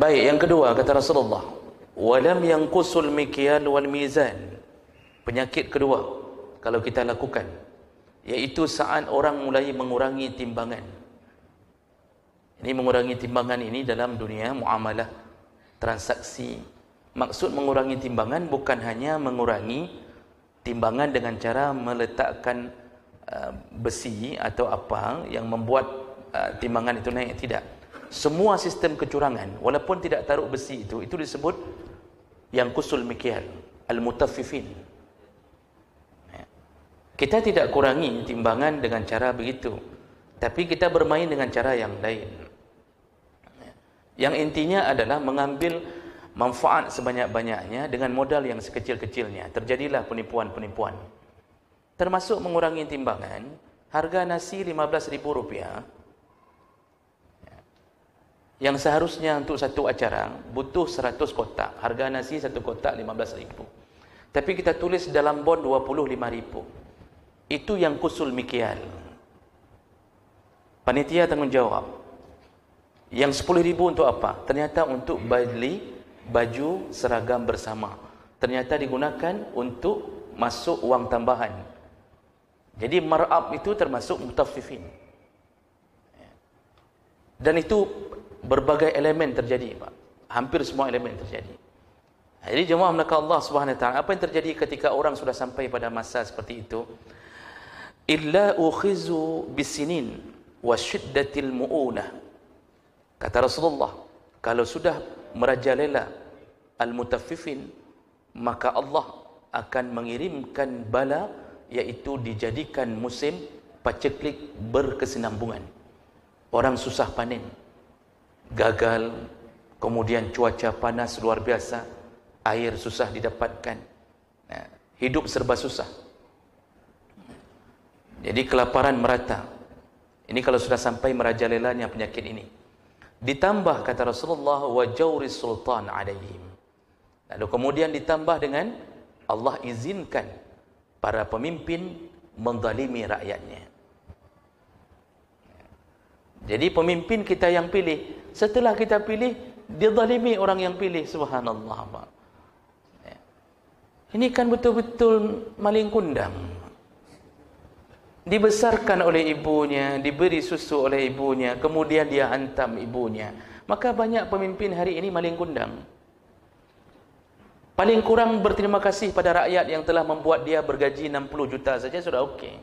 Baik, yang kedua kata Rasulullah, walam yanqusul mikyal wal mizan. Penyakit kedua kalau kita lakukan, iaitu saat orang mulai mengurangi timbangan. Ini mengurangi timbangan ini dalam dunia muamalah, transaksi. Maksud mengurangi timbangan bukan hanya mengurangi timbangan dengan cara meletakkan besi atau apa yang membuat timbangan itu naik, tidak. Semua sistem kecurangan, walaupun tidak taruh besi itu disebut yang kusul mikyal, al-mutaffifin. Kita tidak kurangi timbangan dengan cara begitu, tapi kita bermain dengan cara yang lain. Yang intinya adalah mengambil manfaat sebanyak-banyaknya dengan modal yang sekecil-kecilnya. Terjadilah penipuan-penipuan. Termasuk mengurangi timbangan. Harga nasi Rp15.000 yang seharusnya untuk satu acara butuh 100 kotak. Harga nasi satu kotak 15.000. Tapi kita tulis dalam bon 25.000. Itu yang kusul mikyal. Panitia tanggungjawab. Yang 10.000 untuk apa? Ternyata untuk beli baju seragam bersama. Ternyata digunakan untuk masuk wang tambahan. Jadi mar'ab itu termasuk mutaffifin. Dan itu berbagai elemen terjadi, Pak. Hampir semua elemen terjadi. Jadi jemaah melakukan Allah Subhanahu wa taala, apa yang terjadi ketika orang sudah sampai pada masa seperti itu? Illa ukhizu bisinin wa syiddatil mu'unah. Kata Rasulullah, kalau sudah merajalela al-mutaffifin, maka Allah akan mengirimkan bala, iaitu dijadikan musim paceklik berkesinambungan. Orang susah panen, gagal, kemudian cuaca panas luar biasa, air susah didapatkan, hidup serba susah. Jadi kelaparan merata. Ini kalau sudah sampai merajalelanya penyakit ini. Ditambah kata Rasulullah, wa jawris sultan alaihim. Lalu kemudian ditambah dengan Allah izinkan para pemimpin menzalimi rakyatnya. Jadi pemimpin kita yang pilih, setelah kita pilih, dizalimi orang yang pilih. Subhanallah, Pak. Ini kan betul-betul maling kundang. Dibesarkan oleh ibunya, diberi susu oleh ibunya, kemudian dia hantam ibunya. Maka banyak pemimpin hari ini maling kundang. Paling kurang berterima kasih pada rakyat yang telah membuat dia bergaji 60 juta saja sudah okey.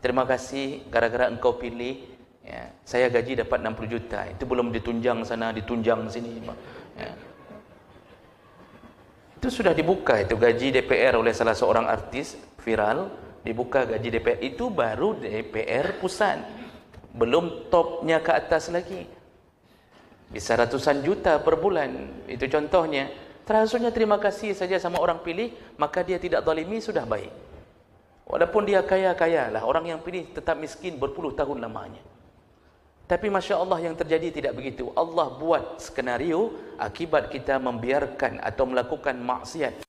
Terima kasih gara-gara engkau pilih, saya gaji dapat 60 juta. Itu belum ditunjang sana, ditunjang sini. Itu sudah dibuka, itu gaji DPR oleh salah seorang artis viral. Dibuka gaji DPR, itu baru DPR pusat, belum topnya ke atas lagi. Bisa ratusan juta per bulan. Itu contohnya. Terhasilnya terima kasih saja sama orang pilih, maka dia tidak zalimi, sudah baik. Walaupun dia kaya-kaya lah, orang yang pilih tetap miskin berpuluh tahun lamanya. Tapi Masya Allah yang terjadi tidak begitu. Allah buat skenario akibat kita membiarkan atau melakukan maksiat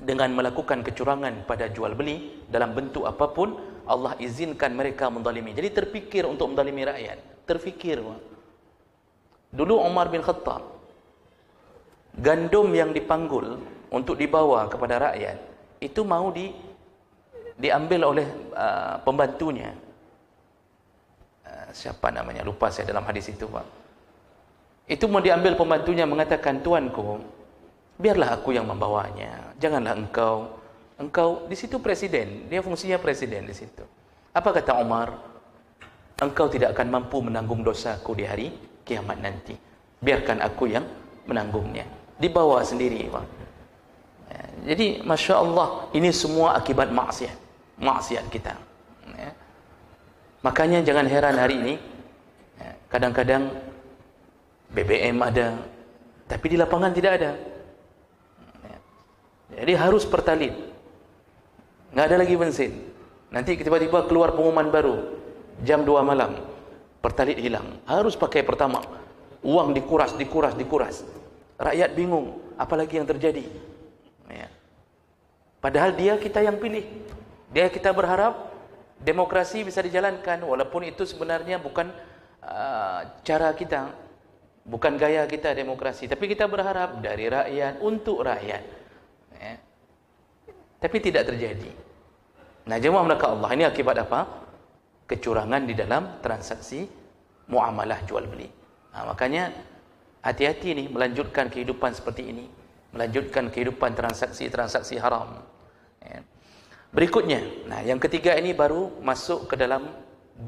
dengan melakukan kecurangan pada jual beli dalam bentuk apapun, Allah izinkan mereka menzalimi. Jadi terfikir untuk menzalimi rakyat. Terfikir. Dulu Umar bin Khattab, gandum yang dipanggul untuk dibawa kepada rakyat, itu mau diambil oleh pembantunya. Siapa namanya? Lupa saya dalam hadis itu, Pak. Itu mau diambil pembantunya, mengatakan, tuanku, biarlah aku yang membawanya. Janganlah engkau. Engkau di situ presiden, dia fungsinya presiden di situ. Apa kata Umar? Engkau tidak akan mampu menanggung dosaku di hari kiamat nanti. Biarkan aku yang menanggungnya. Dibawa sendiri, Pak. Jadi Masya Allah, ini semua akibat maksiat kita. Makanya jangan heran hari ini kadang-kadang BBM ada, tapi di lapangan tidak ada. Jadi harus pertalit, nggak ada lagi bensin. Nanti tiba-tiba keluar pengumuman baru, jam 2 malam, pertalit hilang. Harus pakai pertama, uang dikuras. Rakyat bingung, apalagi yang terjadi. Padahal dia kita yang pilih, dia kita berharap demokrasi bisa dijalankan, walaupun itu sebenarnya bukan cara kita. Bukan gaya kita demokrasi, tapi kita berharap dari rakyat untuk rakyat. Tapi tidak terjadi. Nah, jemaah melakukan Allah, ini akibat apa? Kecurangan di dalam transaksi muamalah jual beli. Makanya hati-hati nih melanjutkan kehidupan seperti ini, melanjutkan kehidupan transaksi haram. Berikutnya, nah yang ketiga ini baru masuk ke dalam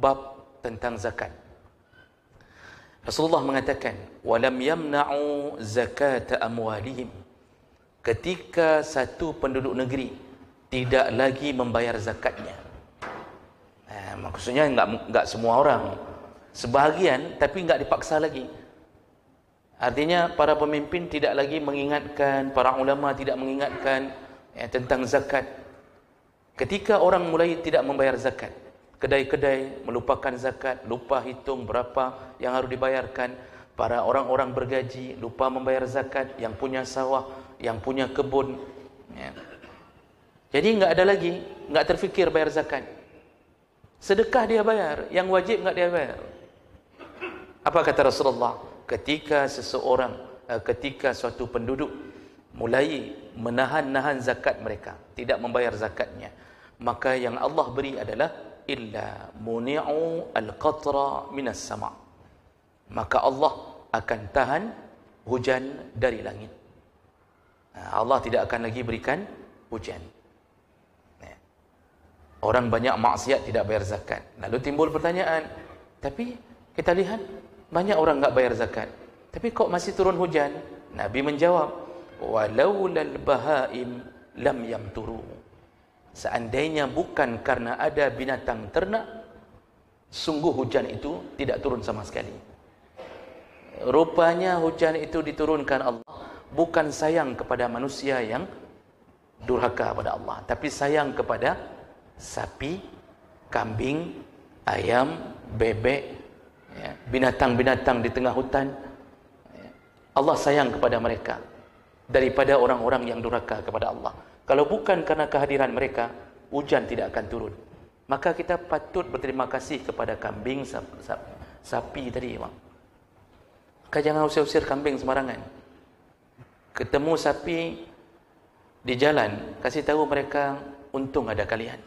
bab tentang zakat. Rasulullah mengatakan, walam yamna'u zakat amwalihim. Ketika satu penduduk negeri tidak lagi membayar zakatnya. Maksudnya enggak semua orang, sebahagian, tapi enggak dipaksa lagi. Artinya para pemimpin tidak lagi mengingatkan, para ulama tidak mengingatkan tentang zakat. Ketika orang mulai tidak membayar zakat, kedai-kedai melupakan zakat, lupa hitung berapa yang harus dibayarkan, para orang-orang bergaji lupa membayar zakat, yang punya sawah, yang punya kebun, jadi enggak ada lagi, enggak terfikir bayar zakat. Sedekah dia bayar, yang wajib enggak dia bayar. Apa kata Rasulullah? Ketika suatu penduduk mulai menahan zakat mereka, tidak membayar zakatnya, maka yang Allah beri adalah illa muni'u al-qatra minas sama'. Maka Allah akan tahan hujan dari langit. Allah tidak akan lagi berikan hujan. Orang banyak maksiat tidak bayar zakat. Lalu timbul pertanyaan, tapi kita lihat banyak orang enggak bayar zakat, tapi kok masih turun hujan? Nabi menjawab, walaulal bahaim lam yamturu. Seandainya bukan karena ada binatang ternak, sungguh hujan itu tidak turun sama sekali. Rupanya hujan itu diturunkan Allah bukan sayang kepada manusia yang durhaka pada Allah, tapi sayang kepada sapi, kambing, ayam, bebek, binatang-binatang di tengah hutan. Allah sayang kepada mereka daripada orang-orang yang durhaka kepada Allah. Kalau bukan karena kehadiran mereka, hujan tidak akan turun. Maka kita patut berterima kasih kepada kambing, sapi tadi, bang. Maka jangan usir-usir kambing sembarangan. Ketemu sapi di jalan, kasih tahu mereka, untung ada kalian.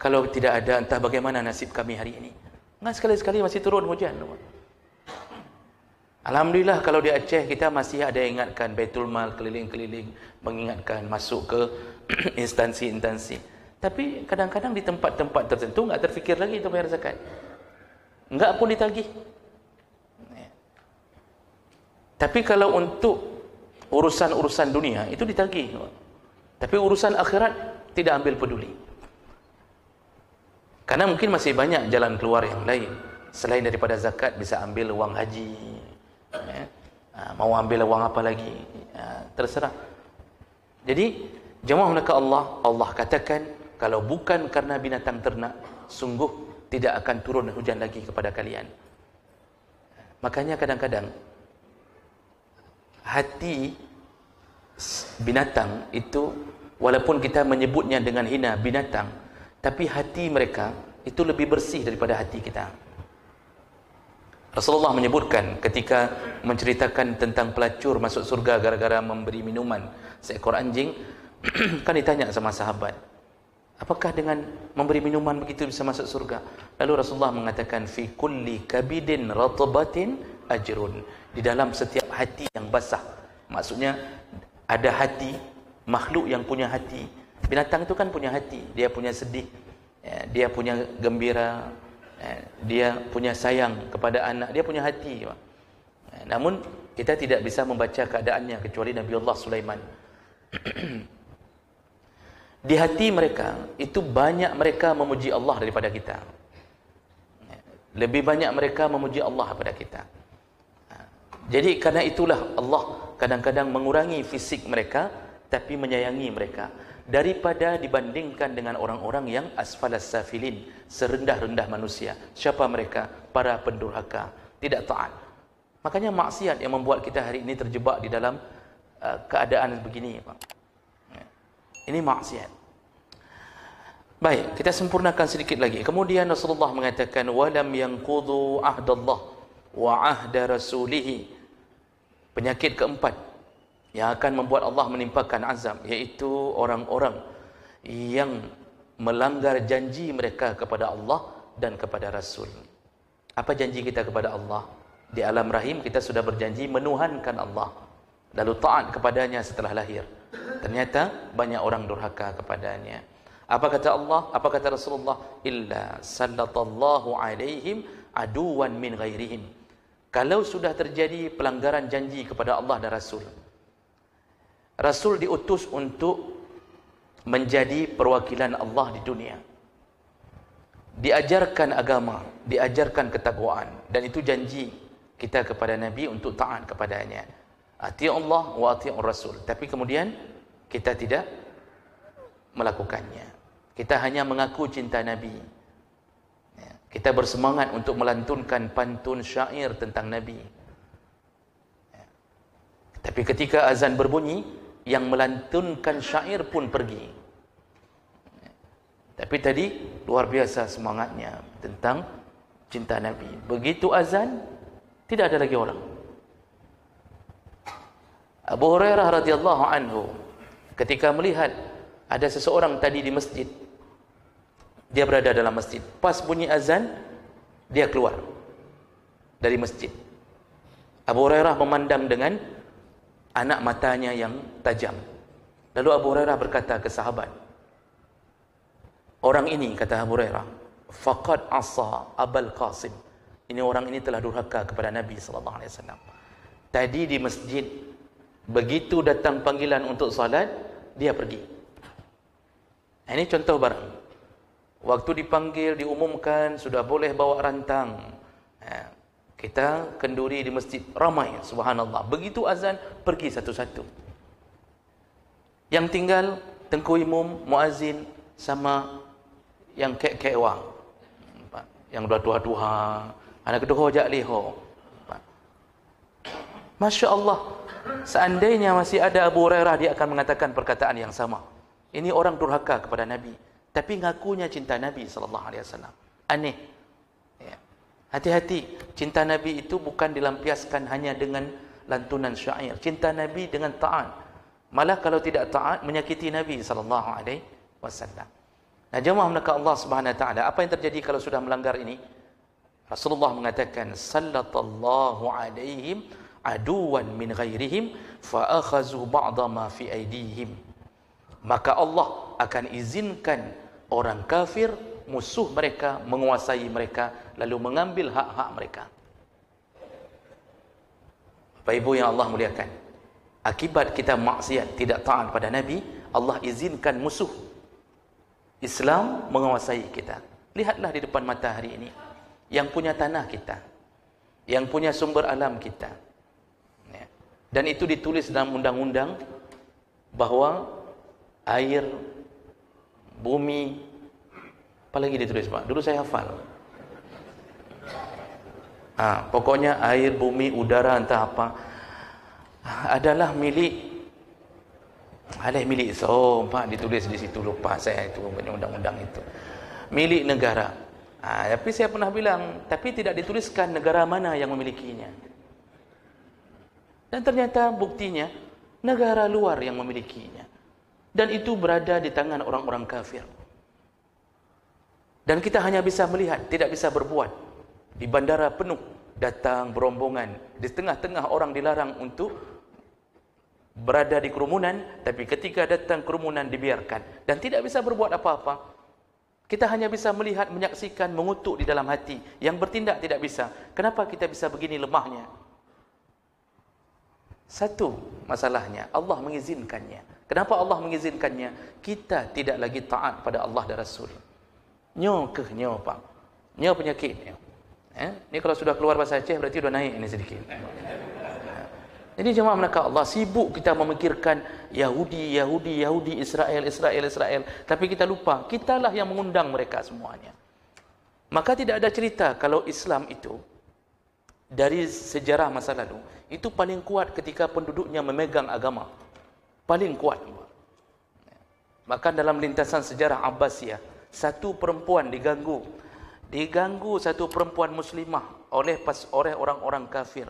Kalau tidak ada, entah bagaimana nasib kami hari ini. Enggak, sekali-sekali masih turun hujan. Alhamdulillah kalau di Aceh kita masih ada yang ingatkan Baitul Mal keliling-keliling, mengingatkan masuk ke instansi-instansi. Tapi kadang-kadang di tempat-tempat tertentu enggak terfikir lagi itu bayar zakat. Enggak pun ditagih. Tapi kalau untuk urusan-urusan dunia itu ditagih. Tapi urusan akhirat tidak ambil peduli. Karena mungkin masih banyak jalan keluar yang lain. Selain daripada zakat, bisa ambil wang haji. Mau ambil wang apa lagi? Terserah. Jadi, jemaah melakukan Allah, Allah katakan, kalau bukan karena binatang ternak, sungguh tidak akan turun hujan lagi kepada kalian. Makanya kadang-kadang, hati binatang itu, walaupun kita menyebutnya dengan hina binatang, tapi hati mereka itu lebih bersih daripada hati kita. Rasulullah menyebutkan ketika menceritakan tentang pelacur masuk surga gara-gara memberi minuman seekor anjing, kan ditanya sama sahabat, apakah dengan memberi minuman begitu bisa masuk surga? Lalu Rasulullah mengatakan, fi kulli kabidin ratbatin ajrun. Di dalam setiap hati yang basah, maksudnya ada hati, makhluk yang punya hati. Binatang itu kan punya hati, dia punya sedih, dia punya gembira, dia punya sayang kepada anak, dia punya hati. Namun kita tidak bisa membaca keadaannya kecuali Nabiullah Sulaiman. Di hati mereka itu banyak mereka memuji Allah daripada kita. Lebih banyak mereka memuji Allah daripada kita. Jadi karena itulah Allah kadang-kadang mengurangi fisik mereka tapi menyayangi mereka daripada dibandingkan dengan orang-orang yang asfalas safilin, serendah-rendah manusia. Siapa mereka? Para pendurhaka, tidak taat. Makanya maksiat yang membuat kita hari ini terjebak di dalam keadaan begini, Pak. Ini maksiat. Baik, kita sempurnakan sedikit lagi. Kemudian Rasulullah mengatakan, walam yanqudu ahdallah wa ahda rasulih. Penyakit keempat yang akan membuat Allah menimpakan azab, iaitu orang-orang yang melanggar janji mereka kepada Allah dan kepada Rasul. Apa janji kita kepada Allah? Di alam rahim kita sudah berjanji menuhankan Allah, lalu taat kepadanya setelah lahir. Ternyata banyak orang durhaka kepadanya. Apa kata Allah? Apa kata Rasulullah? Illa sallallahu alaihim aduwan min ghairihim. Kalau sudah terjadi pelanggaran janji kepada Allah dan Rasul, Rasul diutus untuk menjadi perwakilan Allah di dunia, diajarkan agama, diajarkan ketakwaan, dan itu janji kita kepada Nabi untuk taat kepadanya. Ati Allah wa ati Rasul. Tapi kemudian kita tidak melakukannya. Kita hanya mengaku cinta Nabi. Kita bersemangat untuk melantunkan pantun syair tentang Nabi. Tapi ketika azan berbunyi, yang melantunkan syair pun pergi. Tapi tadi luar biasa semangatnya tentang cinta Nabi. Begitu azan, tidak ada lagi orang. Abu Hurairah radhiyallahu anhu ketika melihat ada seseorang tadi di masjid, dia berada dalam masjid, pas bunyi azan dia keluar dari masjid. Abu Hurairah memandang dengan anak matanya yang tajam. Lalu Abu Hurairah berkata ke sahabat, orang ini, kata Abu Hurairah, faqad asa Abul Qasim. Ini orang ini telah durhaka kepada Nabi sallallahu alaihi wasallam. Tadi di masjid, begitu datang panggilan untuk salat, dia pergi. Ini contoh barang. Waktu dipanggil, diumumkan sudah boleh bawa rantang, kita kenduri di masjid, ramai, subhanallah. Begitu azan, pergi satu-satu. Yang tinggal tengku imam, muazzin, sama yang kek-kek wang, yang dua-dua, anak kedua jak liho. Masya Allah, seandainya masih ada Abu Hurairah, dia akan mengatakan perkataan yang sama. Ini orang durhaka kepada Nabi, tapi ngakunya cinta Nabi sallallahu alaihi wasallam. Aneh. Ya. Hati-hati, cinta Nabi itu bukan dilampiaskan hanya dengan lantunan syair. Cinta Nabi dengan taat. Malah kalau tidak taat, menyakiti Nabi sallallahu alaihi wasallam. Nah, jemaah maka Allah Subhanahu wa taala, apa yang terjadi kalau sudah melanggar ini? Rasulullah mengatakan, sallallahu alaihim aduwan min ghairihim fa akhazu ba'dha ma fi aydihim. Maka Allah akan izinkan orang kafir, musuh mereka, menguasai mereka, lalu mengambil hak-hak mereka. Bapak Ibu yang Allah muliakan, akibat kita maksiat, tidak taat pada Nabi, Allah izinkan musuh Islam menguasai kita. Lihatlah di depan mata hari ini, yang punya tanah kita, yang punya sumber alam kita, dan itu ditulis dalam undang-undang bahwa air, bumi, apalagi ditulis Pak, dulu saya hafal. Pokoknya air, bumi, udara, entah apa, adalah milik Pak, ditulis di situ, lupa saya itu undang-undang itu. Milik negara. Tapi saya pernah bilang, tapi tidak dituliskan negara mana yang memilikinya. Dan ternyata buktinya negara luar yang memilikinya. Dan itu berada di tangan orang-orang kafir. Dan kita hanya bisa melihat, tidak bisa berbuat. Di bandara penuh, datang berombongan. Di tengah-tengah orang dilarang untuk berada di kerumunan, tapi ketika datang kerumunan dibiarkan. Dan tidak bisa berbuat apa-apa. Kita hanya bisa melihat, menyaksikan, mengutuk di dalam hati. Yang bertindak tidak bisa. Kenapa kita bisa begini lemahnya? Satu masalahnya, Allah mengizinkannya. Kenapa Allah mengizinkannya? Kita tidak lagi taat pada Allah dan Rasul. Nyo Pak. Nyo penyakit. Ini kalau sudah keluar bahasa Aceh berarti sudah naik ini sedikit. Jadi jemaah menakat Allah, sibuk kita memikirkan Yahudi, Israel. Tapi kita lupa, kitalah yang mengundang mereka semuanya. Maka tidak ada cerita kalau Islam itu, dari sejarah masa lalu, itu paling kuat ketika penduduknya memegang agama. Paling kuat. Maka dalam lintasan sejarah Abbasiyah, satu perempuan diganggu satu perempuan muslimah, oleh orang-orang kafir.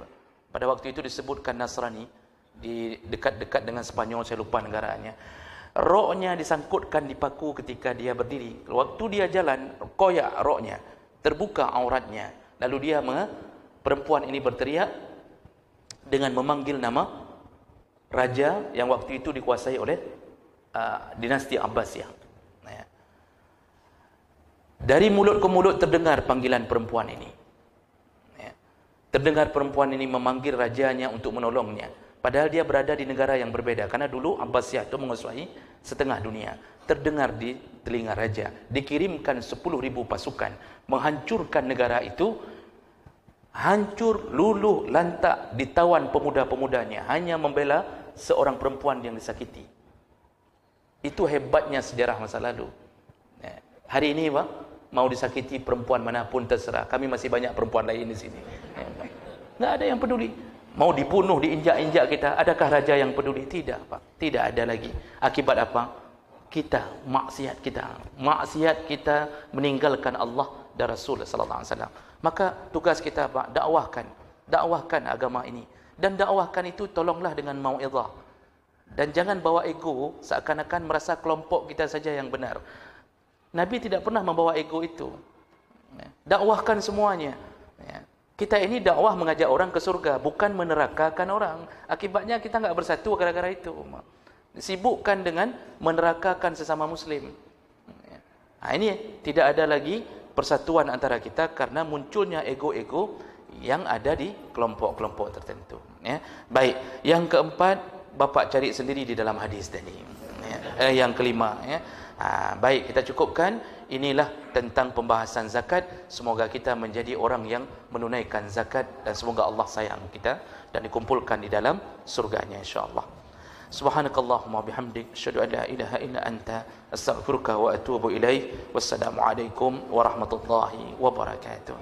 Pada waktu itu disebutkan Nasrani, di dekat-dekat dengan Spanyol, saya lupa negaranya. Roknya disangkutkan di paku ketika dia berdiri. Waktu dia jalan, koyak roknya, terbuka auratnya. Lalu perempuan ini berteriak dengan memanggil nama raja yang waktu itu dikuasai oleh dinasti Abbasiyah. Dari mulut ke mulut terdengar panggilan perempuan ini. Terdengar perempuan ini memanggil rajanya untuk menolongnya. Padahal dia berada di negara yang berbeda. Karena dulu Abbasiyah itu menguasai setengah dunia. Terdengar di telinga raja. Dikirimkan 10.000 pasukan. Menghancurkan negara itu. Hancur, luluh, lantak, ditawan pemuda-pemudanya. Hanya membela seorang perempuan yang disakiti. Itu hebatnya sejarah masa lalu. Hari ini Pak, mau disakiti perempuan manapun terserah. Kami masih banyak perempuan lain di sini. Tidak ada yang peduli. Mau dibunuh, diinjak-injak kita, adakah raja yang peduli? Tidak Pak, tidak ada lagi. Akibat apa? Kita, maksiat kita meninggalkan Allah dan Rasul sallallahu alaihi wasallam. Maka tugas kita Pak, dakwahkan agama ini. Dan dakwahkan itu tolonglah dengan mau'izah. Dan jangan bawa ego seakan-akan merasa kelompok kita saja yang benar. Nabi tidak pernah membawa ego itu. Dakwahkan semuanya. Kita ini dakwah mengajak orang ke surga, bukan menerakakan orang. Akibatnya kita enggak bersatu gara-gara itu. Sibukkan dengan menerakakan sesama muslim. Ini tidak ada lagi persatuan antara kita karena munculnya ego-ego yang ada di kelompok-kelompok tertentu. Baik, yang keempat, Bapak cari sendiri di dalam hadis tadi. Yang kelima, baik, kita cukupkan. Inilah tentang pembahasan zakat. Semoga kita menjadi orang yang menunaikan zakat dan semoga Allah sayang kita dan dikumpulkan di dalam surganya insya-Allah. Subhanakallahumma bihamdik, asyhadu an la ilaha illa anta, astaghfiruka wa atubu ilaik. Wassalamu alaikum warahmatullahi wabarakatuh.